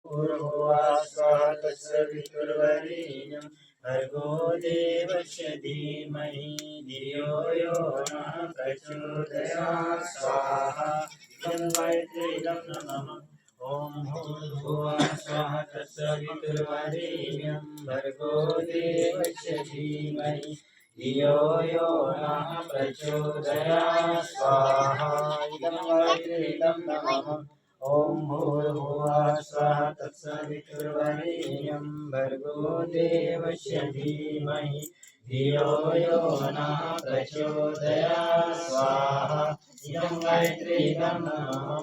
भूर्भुवः स्वः तत्सवितुर्वरेण्यं भर्गो देवस्य धीमहि धियो यो नः प्रचोदयात् स्वाहा इदं गायत्रीदं नमः ॐ भूर्भुवः स्वः तत्सवितुर्वरेण्यं भर्गो देवस्य धीमहि धियो यो नः प्रचोदयात् स्वाहा इदं गायत्रीदं नमः ॐ भूर्भुवः स्वः तत्सवितुर्वरेण्यं भर्गो देवस्य धीमहि धियो यो नः प्रचोदयात् स्वाहा इदं गायत्रीदं नमः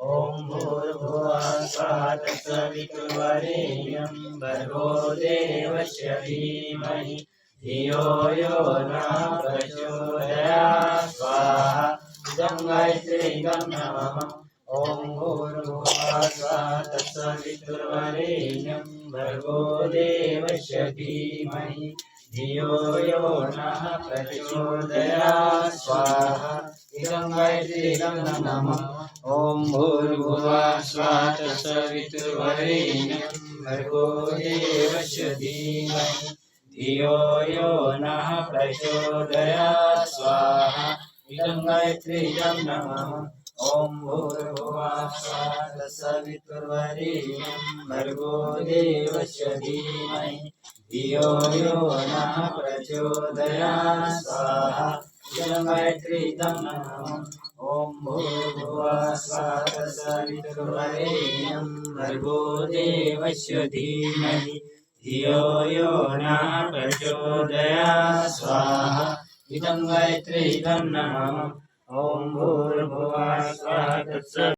ॐ भूर्भुवः स्वः तत्सवितुर्वरेण्यं भर्गो देवस्य धीमहि धियो यो नः प्रचोदयात् स्वाहा इदं गायत्रीदं नमः ॐ भूर्भुवः स्वः तत्सवितुर्वरेण्यं भर्गो देवस्य धीमहि धियो यो नः प्रचोदयात् स्वाहा इदं गायत्रीदं नमः ॐ भूर्भुवः स्वः तत्सवितुर्वरेण्यं भर्गो देवस्य धीमहि धियो यो नः प्रचोदयात् स्वाहा इदं गायत्रीदं नमः ॐ भूर्भुवः स्वः तत्सवितुर्वरेण्यं भर्गो देवस्य धीमहि धियो यो नः प्रचोदयात् स्वाहा इदं गायत्रीदं नमः ॐ भूर्भुवः स्वः तत्सवितुर्वरेण्यं भर्गो देवस्य धीमहि धियो यो नः प्रचोदयात् स्वाहा इदं गायत्रीदं नमः ॐ भूर्भुवः स्वः